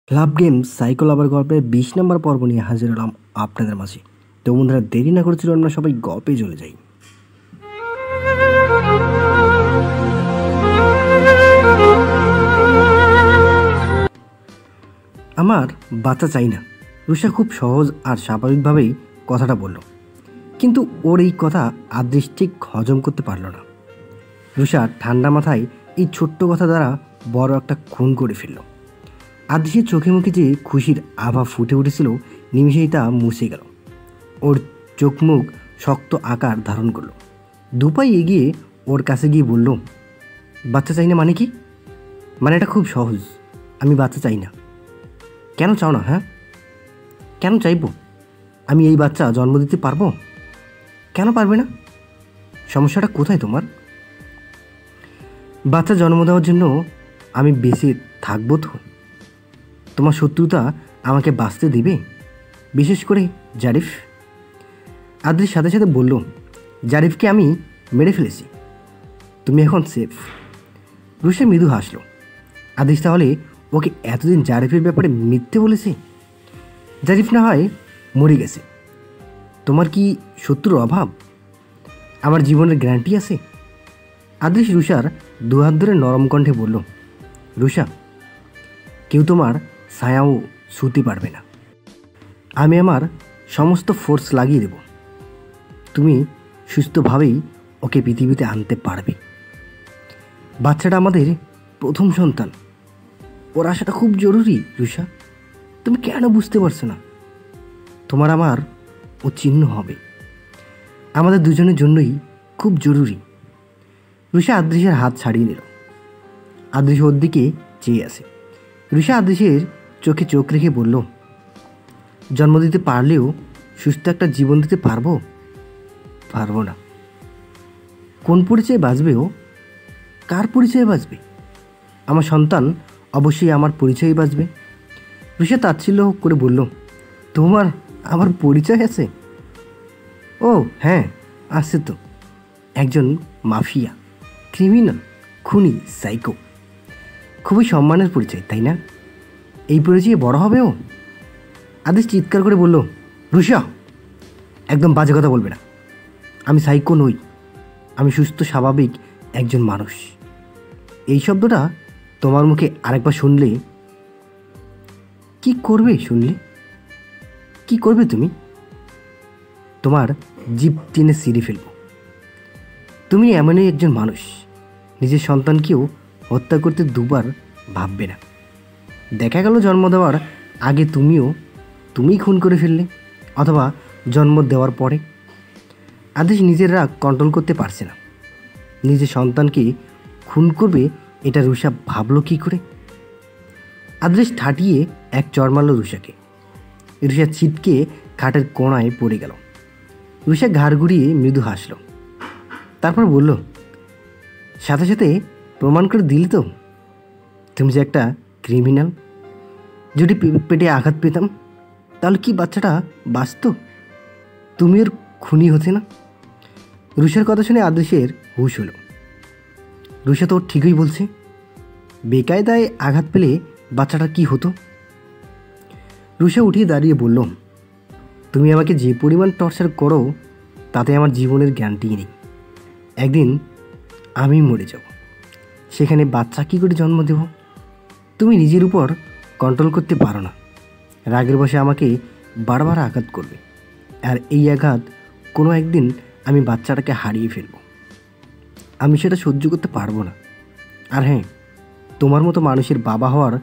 লাভ game psycho লাভার গল্পের ২০ নম্বর পর্ব নিয়ে হাজির হলাম আপনাদের মাঝে। তো বন্ধুরা, দেরি না করেছিল, আমরা সবাই গল্পে চলে যাই। আমার বাচ্চা চাই না। রুষা খুব সহজ আর স্বাভাবিকভাবেই কথাটা বলল, কিন্তু ওর এই কথা আদৃশ ঠিক হজম করতে পারল না। রুষা ঠান্ডা মাথায় এই ছোট্ট কথা দ্বারা বড় একটা খুন করে ফেলল। আদৃশের চোখে মুখে যে খুশির আভা ফুটে উঠেছিল, নিমিষেই তা মুছে গেল। ওর চোখ মুখ শক্ত আকার ধারণ করল। দুপাই এগিয়ে ওর কাছে গিয়ে বলল, বাচ্চা চাই না মানে কি? মানে এটা খুব সহজ, আমি বাচ্চা চাই না। কেন চাও না? হ্যাঁ, কেন চাইবো? আমি এই বাচ্চা জন্ম দিতে পারবো? কেন পারবে না? সমস্যাটা কোথায় তোমার? বাচ্চা জন্ম দেওয়ার জন্য আমি বেঁচে থাকবো তো? তোমার শত্রুতা আমাকে বাঁচতে দিবে? বিশেষ করে জারিফ। আদ্রির সাথে সাথে বলল, জারিফকে আমি মেরে ফেলেছি, তুমি এখন সেফ। রুষা মৃদু হাসল। আদ্রিস তাহলে ওকে এতদিন জারিফের ব্যাপারে মিথ্যে বলেছে? জারিফ না হয় মরে গেছে, তোমার কি শত্রুর অভাব? আমার জীবনের গ্যারান্টি আছে। আদ্রিস রুষার দুহাত ধরে নরম কণ্ঠে বলল, রুষা, কেউ তোমার ছায়াও ছুঁতে পারবে না। আমি আমার সমস্ত ফোর্স লাগিয়ে দেব, তুমি সুস্থভাবেই ওকে পৃথিবীতে আনতে পারবে। বাচ্চাটা আমাদের প্রথম সন্তান, ওর আসাটা খুব জরুরি। রুষা, তুমি কেন বুঝতে পারছো না? তোমার আমার ও চিহ্ন হবে, আমাদের দুজনের জন্যই খুব জরুরি। রুষা আদৃশের হাত ছাড়িয়ে নিল। আদৃশ ওর দিকে চেয়ে আছে। রুষা আদৃশের চোখে চোখ রেখে বলল, জন্ম দিতে পারলেও সুস্থ একটা জীবন দিতে পারবো? পারবো না। কোন পরিচয়ে বাঁচবে ও? কার পরিচয়ে বাঁচবে? আমার সন্তান অবশ্যই আমার পরিচয়ে বাঁচবে। রুষা তাচ্ছিল্য করে বলল, তোমার আমার পরিচয় আছে? ও হ্যাঁ, আছে তো। একজন মাফিয়া, ক্রিমিনাল, খুনি, সাইকো। খুবই সম্মানের পরিচয়, তাই না? এই পরিচয়ে বড় হবে ও। আদেশ চিৎকার করে বলল, রুষা, একদম বাজে কথা বলবে না। আমি সাইকো নই, আমি সুস্থ স্বাভাবিক একজন মানুষ। এই শব্দটা তোমার মুখে আরেকবার শুনলে কি করবে? শুনলে কি করবে তুমি? তোমার জিভ টেনে ছিঁড়ে ফেলব। তুমি এমনই একজন মানুষ, নিজের সন্তানকেও হত্যা করতে দুবার ভাববে না। দেখা গেল জন্ম দেওয়ার আগে তুমিই খুন করে ফেললে, অথবা জন্ম দেওয়ার পরে। আদেশ নিজের রাগ কন্ট্রোল করতে পারছে না। নিজের সন্তানকে খুন করবে এটা রুষা ভাবলো কী করে? আদেশ ঠাটিয়ে এক চড় মারল রুষাকে। রুষা ছিটকে খাটের কোণায় পড়ে গেল। রুষা ঘাড় ঘুরিয়ে মৃদু হাসল, তারপর বলল, সাথে সাথে প্রমাণ করে দিলে তো তুমি যে একটা ক্রিমিনাল। যদি পেটে আঘাত পেতাম তাহলে কি বাচ্চাটা বাঁচত? তুমি ওর খুনি হতে না? রুষার কথা শুনে আদেশের হুশ হলো। রুষা তো ঠিকই বলছে, বেকায়দায় আঘাত পেলে বাচ্চাটার কি হতো? রুষা উঠিয়ে দাঁড়িয়ে বলল, তুমি আমাকে যে পরিমাণ টর্চার করো তাতে আমার জীবনের গ্যারান্টি নেই। একদিন আমি মরে যাব, সেখানে বাচ্চা কী করে জন্ম দেব? তুমি নিজের উপর কন্ট্রোল করতে পারো না। রাগের বশে আমাকে বারবার আঘাত করবে, আর এই আঘাত কোনো একদিন আমি বাচ্চাটাকে হারিয়ে ফেলব। আমি সেটা সহ্য করতে পারবো না। আর হ্যাঁ, তোমার মতো মানুষের বাবা হওয়ার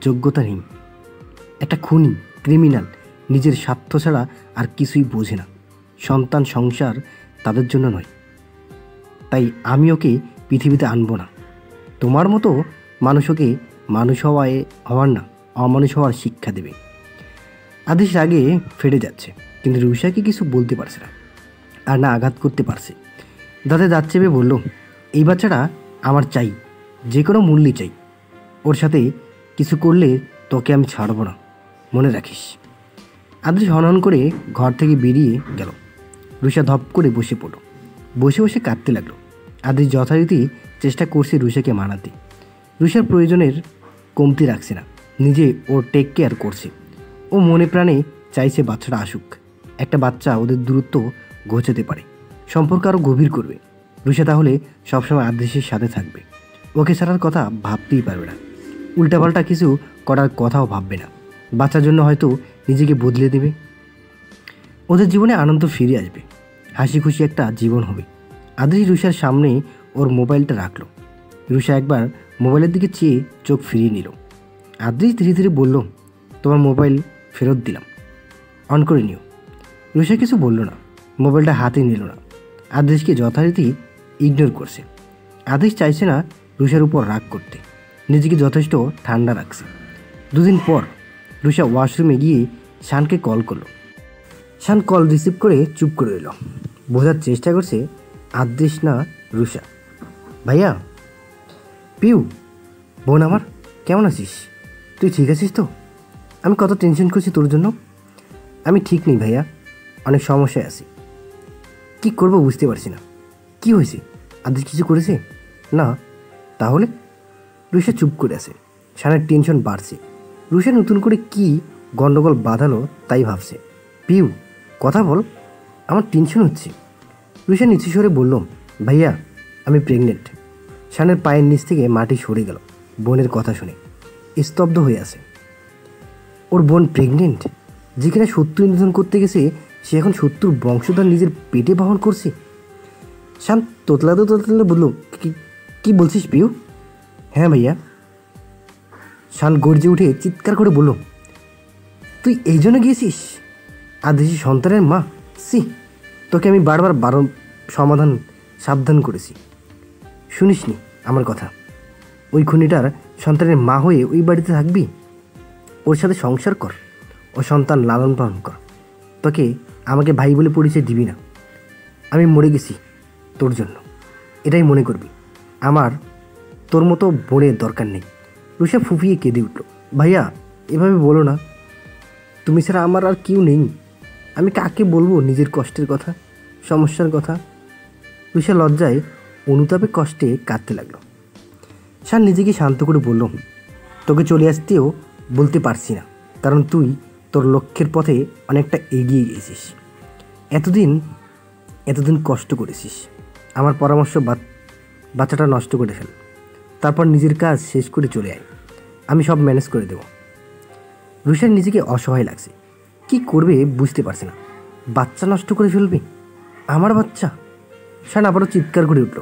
যোগ্যতা নেই। একটা খুনি, ক্রিমিনাল, নিজের স্বার্থ ছাড়া আর কিছুই বোঝে না। সন্তান, সংসার তাদের জন্য নয়। তাই আমি ওকে পৃথিবীতে আনবো না। তোমার মতো মানুষ ওকে মানুষ হওয়ার না, অমানুষ হওয়ার শিক্ষা দেবে। আদেশ আগে ফেটে যাচ্ছে, কিন্তু রুষাকে কিছু বলতে পারছে না, আর না আঘাত করতে পারছে। দাঁতে দাঁত চেপে বলল, এই বাচ্চাটা আমার চাই, যে কোনো মূল্যে চাই। ওর সাথে কিছু করলে তোকে আমি ছাড়বো না, মনে রাখিস। আদেশ হনহন করে ঘর থেকে বেরিয়ে গেল। রুষা ধপ করে বসে পড়ল, বসে বসে কাঁদতে লাগলো। আদেশ যথারীতি চেষ্টা করছে রুষাকে মানাতে। রুষার প্রয়োজনের কমতি রাখছে না, নিজে ওর টেক কেয়ার করছে। ও মনে প্রাণে চাইছে বাচ্চাটা আসুক। একটা বাচ্চা ওদের দূরত্ব ঘোচাতে পারে, সম্পর্ক আরও গভীর করবে। রুষা তাহলে সবসময় আদৃশের সাথে থাকবে, ওকে ছাড়ার কথা ভাবতেই পারবে না। উল্টাপাল্টা কিছু করার কথাও ভাববে না। বাচ্চার জন্য হয়তো নিজেকে বদলে দেবে। ওদের জীবনে আনন্দ ফিরে আসবে, হাসি খুশি একটা জীবন হবে। আদৃশ রুষার সামনে ওর মোবাইলটা রাখলো। রুষা একবার মোবাইলের দিকে চেয়ে চোখ ফিরিয়ে নিল। আদৃশ ধীরে ধীরে বলল, তোমার মোবাইল ফেরত দিলাম, অন করে নিও। রুষা কিছু বলল না, মোবাইলটা হাতে নিল না। আদৃশকে যথারীতি ইগনোর করছে। আদৃশ চাইছে না রুষার উপর রাগ করতে, নিজেকে যথেষ্ট ঠান্ডা রাখছে। দুদিন পর রুষা ওয়াশরুমে গিয়ে শানকে কল করলো। শান কল রিসিভ করে চুপ করে রইল। বোঝার চেষ্টা করছে আদৃশ না রুষা। ভাইয়া। পিউ, বোন আমার, কেমন আছিস? তুই ঠিক আছিস তো? আমি কত টেনশন করছি তোর জন্য। আমি ঠিক নেই ভাইয়া, অনেক সমস্যায় আছি। কি করব বুঝতে পারছি না। কি হয়েছে? আদৃশ কিছু করেছে? না। তাহলে? রুষা চুপ করে আছে। শানের টেনশন বাড়ছে। রুষা নতুন করে কি গণ্ডগোল বাঁধালো তাই ভাবছে। পিউ, কথা বল, আমার টেনশন হচ্ছে। রুষা নিচু স্বরে বলল, ভাইয়া আমি প্রেগনেন্ট। শানের পায়ের নিচ থেকে মাটি সরে গেল বোনের কথা শুনে। স্তব্ধ হয়ে আছে। ওর বোন প্রেগনেন্ট? যেখানে শত্রু নিধন করতে গেছে সে এখন শত্রুর বংশধর নিজের পেটে বহন করছে। শান তোতলাতে তোতলাতে বলল, কি বলছিস পিউ? হ্যাঁ ভাইয়া। শান গর্জে উঠে চিৎকার করে বলল, তুই এই জন্য গিয়েছিস আদৃশের সন্তানের মা? সি, তোকে আমি বারবার সাবধান করেছি, শুনিসনি আমার কথা? ওই খুনিটার সন্তানের মা হয়ে ওই বাড়িতে থাকবি? ওর সাথে সংসার কর, ও সন্তান লালন পালন কর। তোকে আমাকে ভাই বলে পরিচয় দিবি না। আমি মরে গেছি তোর জন্য, এটাই মনে করবি। আমার তোর মতো বোনের দরকার নেই। রুষা ফুফিয়ে কেঁদে উঠল। ভাইয়া এভাবে বলো না, তুমি ছাড়া আমার আর কেউ নেই। আমি কাকে বলবো নিজের কষ্টের কথা, সমস্যার কথা? রুষা লজ্জায় অনুতাপে কষ্টে কাঁদতে লাগলো। শান নিজেকে শান্ত করে বলল, তোকে চলে আসতেও বলতে পারছি না, কারণ তুই তোর লক্ষ্যের পথে অনেকটা এগিয়ে গিয়েছিস। এতদিন কষ্ট করেছিস। আমার পরামর্শ, বাচ্চাটা নষ্ট করে ফেল, তারপর নিজের কাজ শেষ করে চলে আয়। আমি সব ম্যানেজ করে দেব। রুষার নিজেকে অসহায় লাগছে। কি করবে বুঝতে পারছে না। বাচ্চা নষ্ট করে ফেলবে? আমার বাচ্চা? শান আবারও চিৎকার করে উঠল,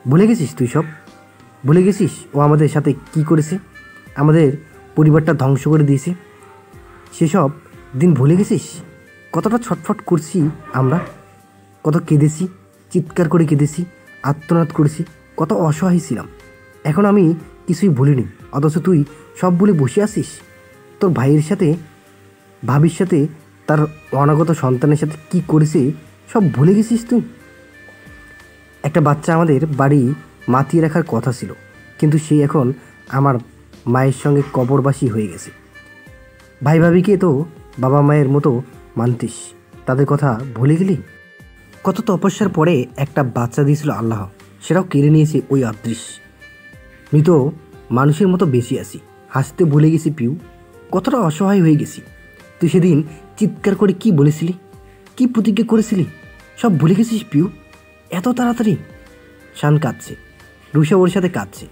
ভুলে গেছিস তুই সব? ভুলে গেছিস ও আমাদের সাথে কি করেছে? আমাদের পরিবারটা ধ্বংস করে দিয়েছে। সেসব দিন ভুলে গেছিস? কতটা ছটফট করছি আমরা, কত কেঁদেছি, চিৎকার করে কেঁদেছি, আর্তনাদ করেছি, কত অসহায় ছিলাম। এখন আমি কিছুই ভুলিনি, অথচ তুই সব ভুলে বসে আছিস। তোর ভাইয়ের সাথে, ভাবির সাথে, তার অনাগত সন্তানের সাথে কি করেছে সব ভুলে গেছিস তুই। একটা বাচ্চা আমাদের বাড়ি মাতিয়ে রাখার কথা ছিল, কিন্তু সে এখন আমার মায়ের সঙ্গে কবরবাসী হয়ে গেছে। ভাই ভাবিকে তো বাবা মায়ের মতো মানতিস, তাদের কথা ভুলে গেলি? কত তপস্যার পরে একটা বাচ্চা দিয়েছিল আল্লাহ, সেটাও কেড়ে নিয়েছে ওই আদৃশ। মৃত মানুষের মতো বেশি আছি, হাসতে ভুলে গেছি পিউ। কতটা অসহায় হয়ে গেছি। তুই সেদিন চিৎকার করে কি বলেছিলি, কি প্রতিজ্ঞা করেছিলি, সব ভুলে গেছিস পিউ এত তাড়াতাড়ি? শান কাঁদছে, রুষা ওর সাথে কাঁদছে।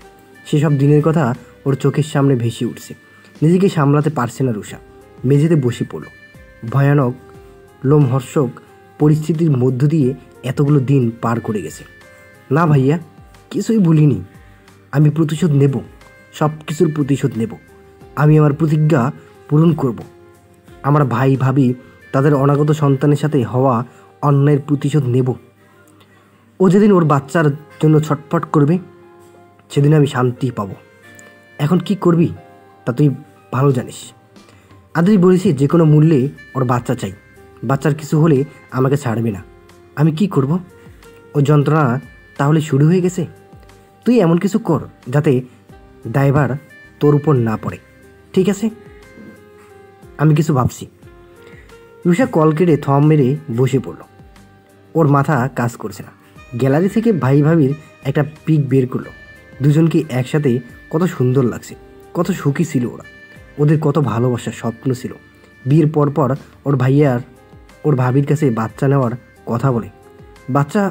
সেসব দিনের কথা ওর চোখের সামনে ভেসে উঠছে। নিজেকে সামলাতে পারছে না রুষা, মেঝেতে বসে পড়ল। ভয়ানক লোমহর্ষক পরিস্থিতির মধ্য দিয়ে এতগুলো দিন পার করে গেছে। না ভাইয়া, কিছুই ভুলিনি। আমি প্রতিশোধ নেব, সব কিছুর প্রতিশোধ নেব। আমি আমার প্রতিজ্ঞা পূরণ করব। আমার ভাই ভাবি তাদের অনাগত সন্তানের সাথে হওয়া অন্যায়ের প্রতিশোধ নেব। ও যেদিন ওর বাচ্চার জন্য ছটফট করবে সেদিন আমি শান্তি পাব। এখন কি করবি তা তুই ভালো জানিস। আদৃশ বলেছি যে কোনো মূল্যে ওর বাচ্চা চাই। বাচ্চার কিছু হলে আমাকে ছাড়বে না। আমি কি করব? ও যন্ত্রণা তাহলে শুরু হয়ে গেছে। তুই এমন কিছু কর যাতে দায়ভার তোর উপর না পড়ে, ঠিক আছে? আমি কিছু ভাবছি। রুষা কল কেটে থম মেরে বসে পড়ল। ওর মাথা কাজ করছে না। গ্যালারি থেকে ভাই ভাবির একটা পিক বের করলো। দুজনকে একসাথে কত সুন্দর লাগছে, কত সুখী ছিল ওরা। ওদের কত ভালোবাসার স্বপ্ন ছিল। বিয়ের পরপর ওর ভাবির কাছে বাচ্চা নেওয়ার কথা বলে। বাচ্চা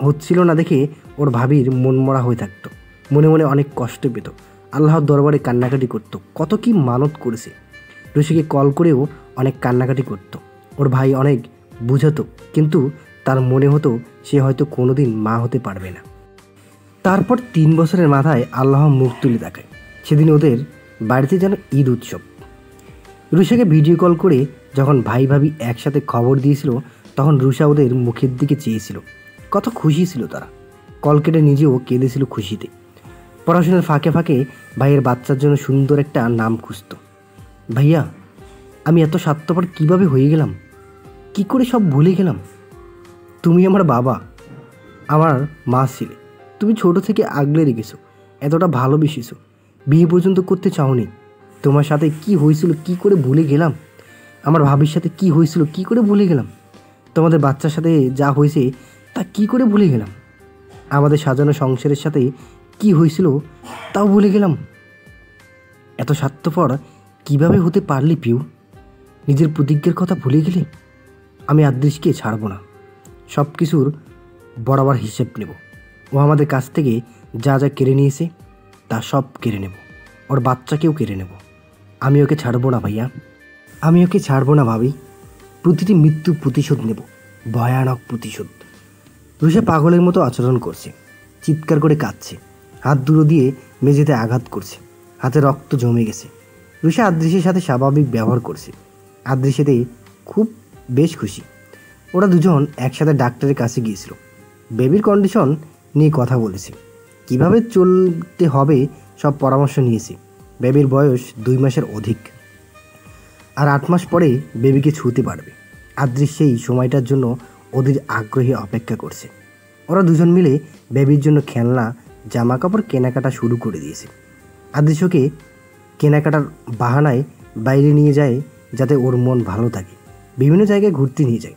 হচ্ছিল না দেখে ওর ভাবির মনমরা হয়ে থাকতো, মনে মনে অনেক কষ্ট পেত, আল্লাহর দরবারে কান্নাকাটি করত, কত কি মানত করেছে। রুশিকে কল করেও অনেক কান্নাকাটি করত। ওর ভাই অনেক বুঝাতো, কিন্তু তার মনে হতো সে হয়তো কোনোদিন মা হতে পারবে না। তারপর 3 বছরের মাথায় আল্লাহ মুখ তুলে দেখায়। সেদিন ওদের বাড়িতে যেন ঈদ উৎসব। রুষাকে ভিডিও কল করে যখন ভাই ভাবি একসাথে খবর দিয়েছিল, তখন রুষা ওদের মুখের দিকে চেয়েছিল। কত খুশি ছিল তারা। কল কেটে নিজেও কেঁদেছিল খুশিতে। পড়াশোনার ফাঁকে ফাঁকে ভাইয়ের বাচ্চার জন্য সুন্দর একটা নাম খুঁজত। ভাইয়া, আমি এত স্বার্থপর কিভাবে হয়ে গেলাম? কি করে সব ভুলে গেলাম? তুমি আমার বাবা, আমার মা ছিলে। তুমি ছোট থেকে আগলে রেখেছো, এতটা ভালোবেসেছো, বিয়ে পর্যন্ত করতে চাওনি। তোমার সাথে কি হয়েছিল কি করে ভুলে গেলাম? আমার ভাবির সাথে কি হয়েছিল কি করে ভুলে গেলাম? তোমাদের বাচ্চার সাথে যা হয়েছে তা কি করে ভুলে গেলাম? আমাদের সাজানো সংসারের সাথে কি হয়েছিল তাও ভুলে গেলাম। এত স্বার্থপর কিভাবে হতে পারলি পিউ? নিজের প্রতিজ্ঞার কথা ভুলে গেলি? আমি আদৃশকে ছাড়ব না, সব কিছুর বরাবর হিসেব নেব। ও আমাদের কাছ থেকে যা যা কেড়ে নিয়েছে তা সব কেড়ে নেব, ওর বাচ্চাকেও কেড়ে নেব। আমি ওকে ছাড়বো না ভাইয়া, আমি ওকে ছাড়বো না ভাবি। প্রতিটি মৃত্যু প্রতিশোধ নেব, ভয়ানক প্রতিশোধ। রুষা পাগলের মতো আচরণ করছে, চিৎকার করে কাঁদছে, হাত দুটো দিয়ে মেঝেতে আঘাত করছে, হাতে রক্ত জমে গেছে। রুষা আদৃশের সাথে স্বাভাবিক ব্যবহার করছে। আদৃশেতে খুব বেশ খুশি। ওরা দুজন একসাথে ডাক্তারের কাছে গিয়েছিল, বেবির কন্ডিশন নিয়ে কথা বলেছে, কিভাবে চলতে হবে সব পরামর্শ নিয়েছে। বেবির বয়স 2 মাসের অধিক, আর 8 মাস পরে বেবিকে ছুঁতে পারবে। আদৃশ সেই সময়টার জন্য ওদের আগ্রহে অপেক্ষা করছে। ওরা দুজন মিলে বেবির জন্য খেলনা, জামা কাপড় কেনাকাটা শুরু করে দিয়েছে। আদৃশ ওকে কেনাকাটার বাহানায় বাইরে নিয়ে যায়, যাতে ওর মন ভালো থাকে। বিভিন্ন জায়গায় ঘুরতে নিয়ে যায়,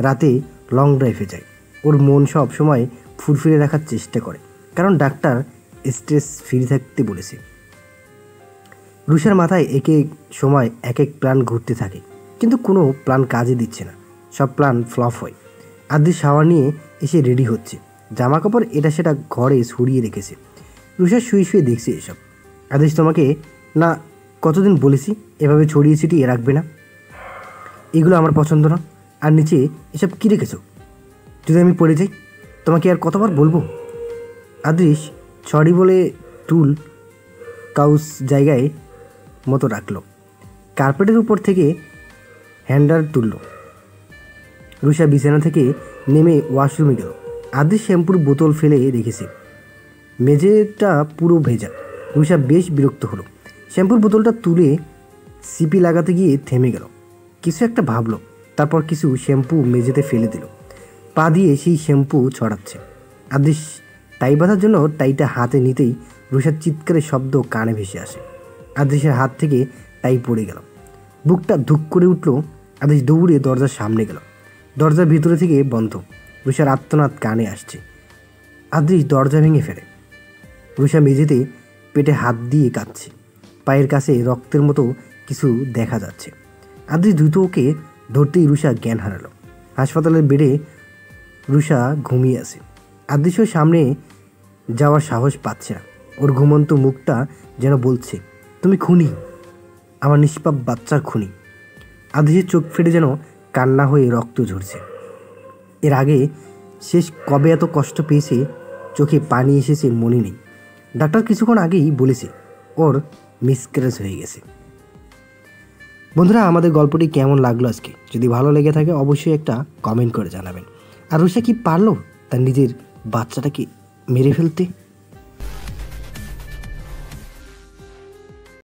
রাতে লং ড্রাইভে যায়। ওর মন সব সময় ফুরফুরে রাখার চেষ্টা করে, কারণ ডাক্তার স্ট্রেস ফ্রি থাকতে বলেছে। রুষার মাথায় এক এক সময় এক এক প্ল্যান ঘুরতে থাকে, কিন্তু কোনো প্ল্যান কাজে দিচ্ছে না, সব প্ল্যান ফ্লপ হয়। আদৃশ শাওয়ার নিয়ে এসে রেডি হচ্ছে, জামা কাপড় এটা সেটা ঘরে সরিয়ে রেখেছে। রুষা শুয়ে শুয়ে দেখছে এসব। আদৃশ, তোমাকে না কতদিন বলেছি এভাবে ছড়িয়ে ছিটিয়ে রাখবে না, এগুলো আমার পছন্দ না। আর নিচে এসব কী রেখেছো? যদি আমি পড়ে যাই তোমাকে আর কতবার বলবো? আদৃশ সরি বলে টুল কাউস জায়গায় মতো রাখলো, কার্পেটের উপর থেকে হ্যান্ডার তুলল। রুষা বিছানা থেকে নেমে ওয়াশরুমে গেল। আদৃশ শ্যাম্পুর বোতল ফেলে রেখেছে, মেঝেটা পুরো ভেজা। রুষা বেশ বিরক্ত হলো। শ্যাম্পুর বোতলটা তুলে সিপি লাগাতে গিয়ে থেমে গেল। কিছু একটা ভাবলো, তারপর কিছু শ্যাম্পু মেঝেতে ফেলে দিল। পা দিয়ে সেই শ্যাম্পু ছড়াচ্ছে। আদৃশ টাই বাঁধার জন্য টাইটা হাতে নিতেই রুষার চিৎকারের শব্দ কানে ভেসে আসে। আদৃশের হাত থেকে টাই পড়ে গেল, বুকটা ধুক করে উঠল। আদৃশ দৌড়ে দরজার সামনে গেল। দরজার ভিতরে থেকে বন্ধ, রুষার আর্তনাদ কানে আসছে। আদৃশ দরজা ভেঙে ফেলে। রুষা মেঝেতে পেটে হাত দিয়ে কাঁদছে, পায়ের কাছে রক্তের মতো কিছু দেখা যাচ্ছে। আদৃশ দ্রুত ওকে ধরতেই রুষা জ্ঞান হারালো। হাসপাতালের বেডে রুষা ঘুমিয়ে আছে। আদৃশের সামনে যাওয়ার সাহস পাচ্ছে না। ওর ঘুমন্ত মুখটা যেন বলছে, তুমি খুনি, আমার নিষ্পাপ বাচ্চার খুনি। আদৃশের চোখ ফেটে যেন কান্না হয়ে রক্ত ঝরছে। এর আগে শেষ কবে এত কষ্ট পেয়েছে, চোখে পানি এসেছে মনে নেই। ডাক্তার কিছুক্ষণ আগেই বলেছে ওর মিসক্যারেজ হয়ে গেছে। বন্ধুরা, আমাদের গল্পটি কেমন লাগলো আজকে? যদি ভালো লেগে থাকে অবশ্যই একটা কমেন্ট করে জানাবেন। আর রুষা কি পারলো তার নিজের বাচ্চাটাকে মেরে ফেলতে?